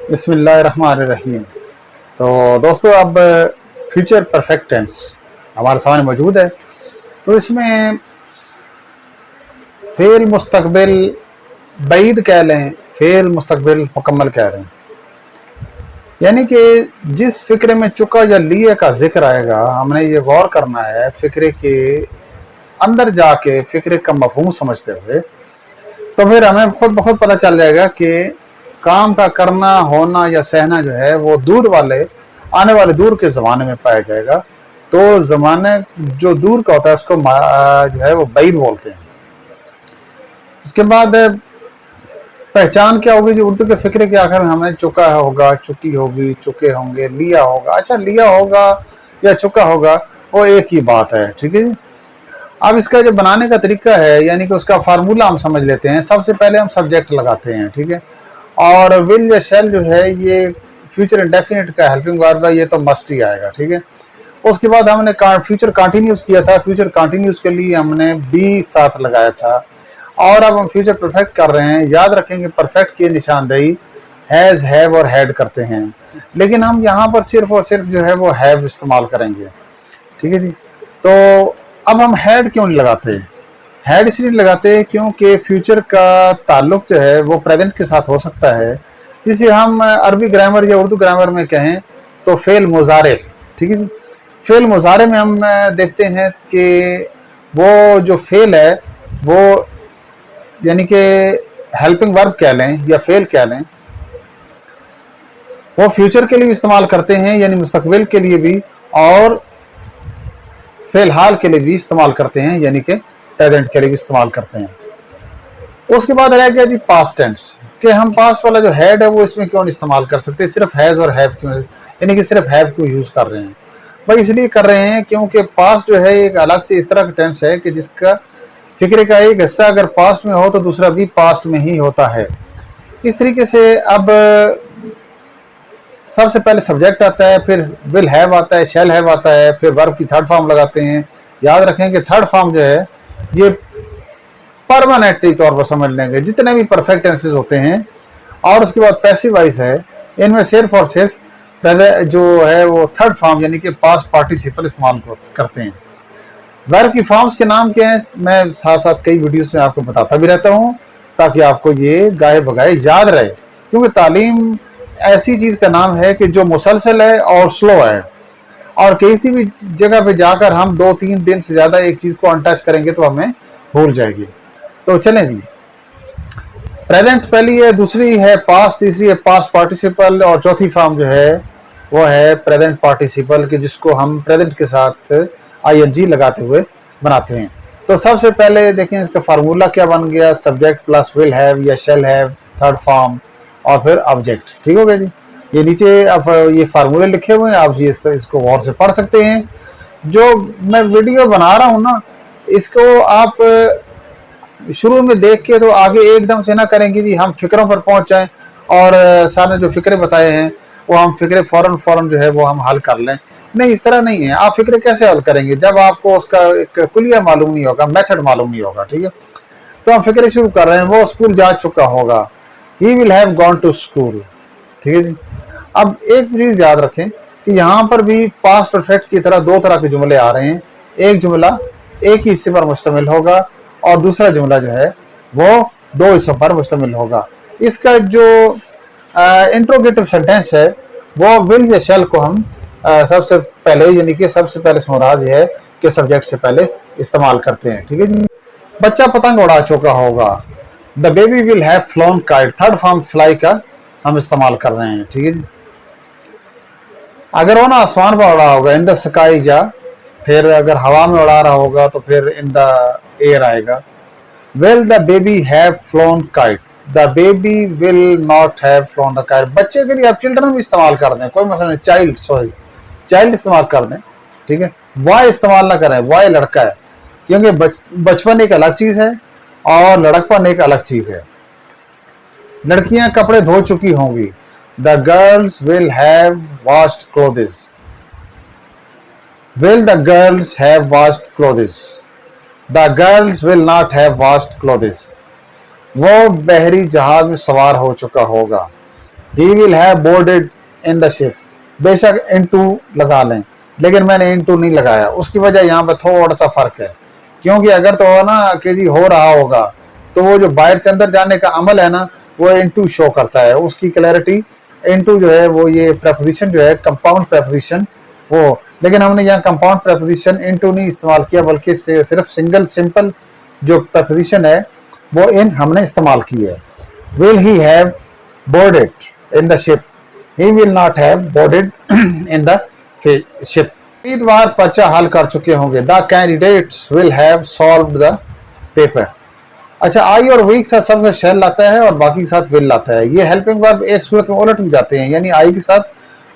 बिस्मिल्लाहिर्रहमानिर्रहीम। तो दोस्तों, अब फ्यूचर परफेक्ट टेंस हमारे सामने मौजूद है। तो इसमें फेल मुस्तकबिल बईद कह लें, फेल मुस्तकबिल मुकम्मल कह लें, यानी कि जिस फ़िक्रे में चुका या लिए का जिक्र आएगा, हमने ये गौर करना है फ़िक्रे के अंदर जाके फ़िक्रे का मफ़हूम समझते हुए, तो फिर हमें खुद ब खुद पता चल जाएगा कि काम का करना, होना या सहना जो है वो दूर वाले आने वाले दूर के ज़माने में पाया जाएगा। तो ज़माने जो दूर का होता है उसको जो है वो बईद बोलते हैं। उसके बाद पहचान क्या होगी, जो उर्दू के फ़िक्रे के आखिर में हमने चुका होगा, चुकी होगी, चुके होंगे, लिया होगा। अच्छा, लिया होगा या चुका होगा वो एक ही बात है, ठीक है जी। अब इसका जो बनाने का तरीका है, यानी कि उसका फार्मूला हम समझ लेते हैं। सबसे पहले हम सब्जेक्ट लगाते हैं, ठीक है। और विल या शैल जो है ये फ्यूचर इंडेफिनिट का हेल्पिंग वर्ब है, ये तो मस्ट ही आएगा, ठीक है। उसके बाद हमने फ्यूचर कंटिन्यूस किया था। फ्यूचर कंटिन्यूस के लिए हमने बी साथ लगाया था। और अब हम फ्यूचर परफेक्ट कर रहे हैं। याद रखेंगे परफेक्ट की निशानदेही हैज़, हैव और हैड करते हैं, लेकिन हम यहाँ पर सिर्फ और सिर्फ जो है वो हैव इस्तेमाल करेंगे, ठीक है जी। तो अब हम हैड क्यों नहीं लगाते? हैड इसलिए लगाते क्योंकि फ्यूचर का ताल्लुक जो है वो प्रेजेंट के साथ हो सकता है। जिसे हम अरबी ग्रामर या उर्दू ग्रामर में कहें तो फेल मुजारे, ठीक है जी। फेल मुजारे में हम देखते हैं कि वो जो फेल है वो यानी कि हेल्पिंग वर्ब कह लें या फेल कह लें, वो फ्यूचर के लिए भी इस्तेमाल करते हैं, यानी मुस्तकबिल के लिए भी, और फिलहाल के लिए भी इस्तेमाल करते हैं, यानी कि प्रेजेंट के लिए भी इस्तेमाल करते हैं। उसके बाद रह गया जी पास्ट टेंस, कि हम पास्ट वाला जो हैड है वो इसमें क्यों नहीं इस्तेमाल कर सकते, सिर्फ हैज़ और हैव क्यों, यानी कि सिर्फ हैव क्यों यूज़ कर रहे हैं? भाई इसलिए कर रहे हैं क्योंकि पास्ट जो है एक अलग से इस तरह का टेंस है कि जिसका फिक्रे का एक हिस्सा अगर पास्ट में हो तो दूसरा भी पास्ट में ही होता है। इस तरीके से अब सबसे पहले सब्जेक्ट आता है, फिर विल हैव आता है, शैल हैव आता है, फिर वर्ब की थर्ड फॉर्म लगाते हैं। याद रखें कि थर्ड फॉर्म जो है ये परमानेंटली तौर पर समझ लेंगे जितने भी परफेक्ट टेंसेस होते हैं। और उसके बाद पैसिव वॉइस है, इनमें सिर्फ और सिर्फ जो है वो थर्ड फॉर्म यानी कि पास्ट पार्टिसिपल इस्तेमाल करते हैं। वर्ब की फॉर्म्स के नाम क्या हैं, मैं साथ साथ कई वीडियोस में आपको बताता भी रहता हूँ ताकि आपको ये गाए बगाए याद रहे, क्योंकि तालीम ऐसी चीज़ का नाम है कि जो मुसलसल है और स्लो है, और किसी भी जगह पे जाकर हम 2-3 दिन से ज़्यादा एक चीज़ को अनटच करेंगे तो हमें भूल जाएगी। तो चलें जी, प्रेजेंट पहली है, दूसरी है पास्ट, तीसरी है पास्ट पार्टिसिपल, और चौथी फॉर्म जो है वो है प्रेजेंट पार्टिसिपल, कि जिसको हम प्रेजेंट के साथ आईएनजी लगाते हुए बनाते हैं। तो सबसे पहले देखें इसका फार्मूला क्या बन गया, सब्जेक्ट प्लस विल हैव या शेल हैव, थर्ड फॉर्म, और फिर ऑब्जेक्ट। ठीक हो गया जी। ये नीचे आप ये फार्मूले लिखे हुए हैं, आप ये इसको गौर से पढ़ सकते हैं। जो मैं वीडियो बना रहा हूँ ना, इसको आप शुरू में देख के तो आगे एकदम से ना करेंगे जी हम फिक्रों पर पहुंच जाएं और सारे जो फिक्रे बताए हैं वो हम फिक्रे फौरन जो है वो हम हल कर लें। नहीं, इस तरह नहीं है। आप फिक्रे कैसे हल करेंगे जब आपको उसका एक कुलिया मालूम नहीं होगा, मेथड मालूम नहीं होगा, ठीक है। तो हम फिक्रे शुरू कर रहे हैं, वो स्कूल जा चुका होगा, he will have gone to school, ठीक है जी। अब एक चीज़ याद रखें कि यहाँ पर भी पास्ट परफेक्ट की तरह दो तरह के जुमले आ रहे हैं। एक जुमला एक ही हिस्से पर मुश्तमिल होगा और दूसरा जुमला जो है वो दो हिस्सों पर मुश्तमिल होगा। इसका जो इंट्रोगेटिव सेंटेंस है वो विल या शैल को हम सबसे पहले यानी कि सबसे पहले मुराद है कि सब्जेक्ट से पहले इस्तेमाल करते हैं, ठीक है जी। बच्चा पतंग उड़ा चुका होगा, the baby will have phloem kite, third form fly का हम इस्तेमाल कर रहे हैं, ठीक है जी। अगर वो ना आसमान पर उड़ा होगा, इन द स्काई, या फिर अगर हवा में उड़ा रहा होगा तो फिर इन द एयर आएगा। Will the baby have phloem kite, the baby will not have phloem the kite. बच्चे के लिए आप चिल्ड्रन भी इस्तेमाल कर दें, कोई मसला नहीं, चाइल्ड इस्तेमाल कर दें, ठीक है। वाई इस्तेमाल ना करें, वाई लड़का है, क्योंकि बचपन एक अलग चीज़ है और लड़कपन एक अलग चीज़ है। लड़कियां कपड़े धो चुकी होंगी, the girls will have washed clothes, will the girls have washed clothes, the girls will not have washed clothes. वो बहरी जहाज में सवार हो चुका होगा, he will have boarded in the ship, बेशक इनटू लगा लें, लेकिन मैंने इनटू नहीं लगाया। उसकी वजह यहाँ पे थोड़ा सा फर्क है, क्योंकि अगर तो हो ना कि जी हो रहा होगा तो वो जो बाहर से अंदर जाने का अमल है ना वो इनटू शो करता है, उसकी क्लैरिटी इनटू जो है वो ये प्रेपोजिशन जो है कंपाउंड प्रेपोजिशन वो, लेकिन हमने यहाँ कंपाउंड प्रेपोजिशन इनटू नहीं इस्तेमाल किया, बल्कि सिर्फ सिंगल सिंपल जो प्रेपोजिशन है वो इन हमने इस्तेमाल की है। Will he have boarded in the ship, he will not have boarded in the ship. उम्मीदवार पर्चा हल कर चुके होंगे। The candidates will have solved the paper. अच्छा, आई और वी के साथ सबसे शैल लाता है और बाकी के साथ विल लाता है। ये हेल्पिंग वर्ब एक सूरत में उलट जाते हैं, यानी आई के साथ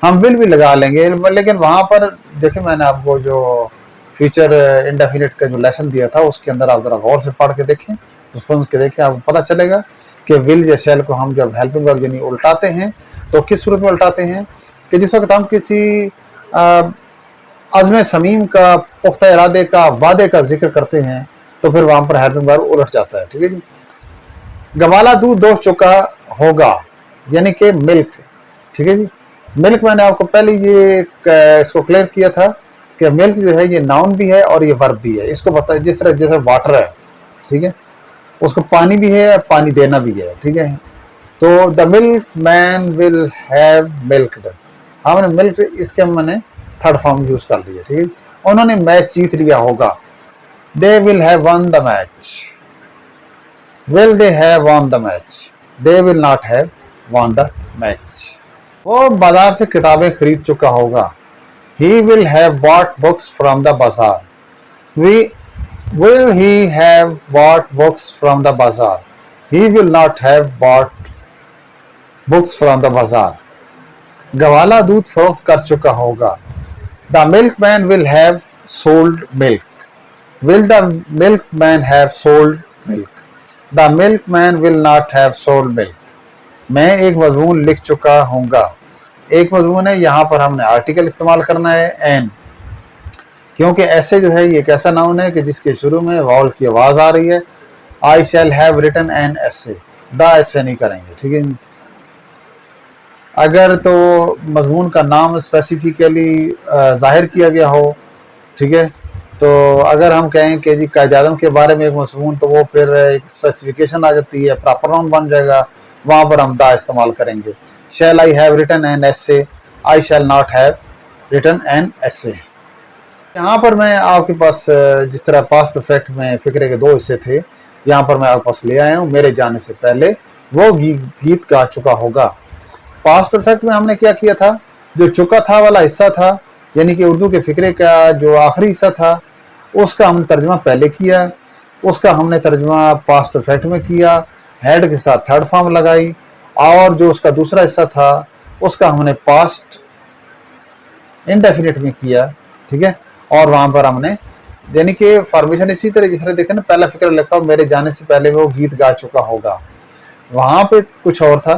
हम विल भी लगा लेंगे, लेकिन वहां पर देखें मैंने आपको जो फ्यूचर इंडेफिनिट का जो लेसन दिया था उसके अंदर आप जरा गौर से पढ़ के देखें, सुन के देखें, आपको पता चलेगा कि विल या शैल को हम जब हेल्पिंग वर्ब यानी उल्टाते हैं तो किस सूरत में उल्टाते हैं कि जिस वक्त हम किसी अज़्म समीम का, पुख्ता इरादे का, वादे का जिक्र करते हैं तो फिर वहां पर हेल्पिंग वर्ब उलट जाता है। ठीक है जी। गवाला दूध दोह चुका होगा यानी कि मिल्क। ठीक है जी। मिल्क मैंने आपको पहले ये इसको क्लियर किया था कि मिल्क जो है ये नाउन भी है और ये वर्ब भी है। इसको पता है जिस तरह जैसे वाटर है, ठीक है, उसको पानी भी है, पानी देना भी है। ठीक है, तो the milk man will have milked, हमने मिल्क इसके मैंने थर्ड फॉर्म यूज कर लिया। ठीक है, उन्होंने मैच जीत लिया होगा। They will have one the match, will they have one the match, they will not have one the match. वो बाजार से किताबें खरीद चुका होगा। He will have bought books from the bazaar. Will he have bought books from the bazaar? He will not have bought books from the bazaar. गवाला दूध फरोख्त कर चुका होगा। The milkman will have sold milk. Will the milkman have sold milk? The milkman will not have sold milk. मैं एक मजमून लिख चुका हूँगा। एक मजमून है, यहाँ पर हमने आर्टिकल इस्तेमाल करना है एन, क्योंकि ऐसे जो है ये एक ऐसा नाउन है कि जिसके शुरू में वाउल की आवाज आ रही है। I shall have written an essay, the ऐसे नहीं करेंगे। ठीक है, अगर तो मजमून का नाम स्पेसिफिकली जाहिर किया गया हो, ठीक है, तो अगर हम कहें कि जी कायद आज़म के बारे में एक मजमून, तो वो फिर एक स्पेसिफिकेशन आ जाती है, प्रॉपर नाउन बन जाएगा, वहाँ पर हम द इस्तेमाल करेंगे। Shall I have written an essay? I shall not have written an essay. यहाँ पर मैं आपके पास जिस तरह पास्ट परफेक्ट में फिक्रे के दो हिस्से थे, यहाँ पर मैं आपके पास ले आया हूँ। मेरे जाने से पहले वो गीत गा चुका होगा। पास्ट परफेक्ट में हमने क्या किया था, जो चुका था वाला हिस्सा था, यानी कि उर्दू के फिक्रे का जो आखिरी हिस्सा था, उसका हमने तर्जमा पहले किया, उसका हमने तर्जमा पास्ट परफेक्ट में किया, हेड के साथ थर्ड फॉर्म लगाई, और जो उसका दूसरा हिस्सा था उसका हमने पास्ट इंडेफिनिट में किया। ठीक है, और वहां पर हमने यानी कि फॉर्मेशन इसी तरह जिस तरह देखें ना, पहला फिक्र लिखा हो मेरे जाने से पहले वो गीत गा चुका होगा, वहां पे कुछ और था,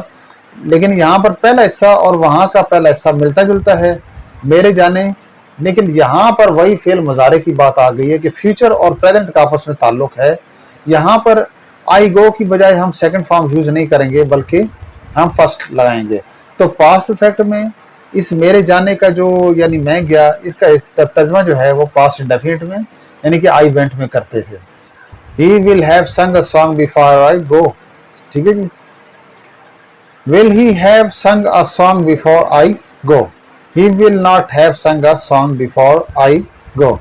लेकिन यहाँ पर पहला हिस्सा और वहां का पहला हिस्सा मिलता जुलता है, मेरे जाने, लेकिन यहाँ पर वही फेल मुजारे की बात आ गई है कि फ्यूचर और प्रेजेंट का आपस में ताल्लुक है। यहाँ पर आई गो की बजाय हम सेकंड फॉर्म यूज नहीं करेंगे, बल्कि हम फर्स्ट लगाएंगे। तो पास्ट परफेक्ट में इस मेरे जाने का जो यानी मैं गया, इसका तर्जमा जो है वो पास्ट इंडेफिनिट में यानी कि आई वेंट में करते थे। ही विल हैव संग अ सॉन्ग बिफोर आई गो। ठीक है जी, विल ही हैव संग a song before I go, he will not have संग अ सॉन्ग बिफोर आई गो।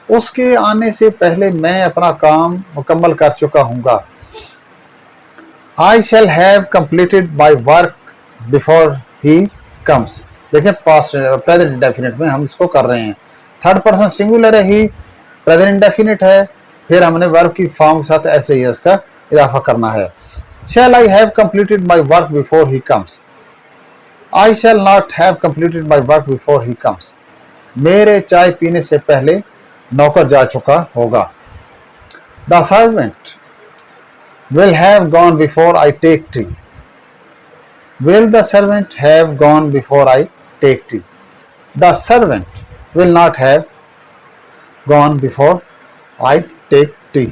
उसके आने से पहले मैं अपना काम मुकम्मल कर चुका हूँगा। I shall have completed my work before he comes। देखें पास्ट प्रेजेंट इंडेफिनिट में हम इसको कर रहे हैं, थर्ड पर्सन सिंगुलर है, ही प्रेजेंट इंडेफिनिट है, फिर हमने वर्ब की फॉर्म के साथ ऐसे ही इसका इजाफा करना है। Shall I have completed my work before he comes? I shall not have completed my work before he comes। मेरे चाय पीने से पहले नौकर जा चुका होगा। The servant will have gone before I take tea। Will the servant have gone before I take tea? The servant will not have gone before I take tea।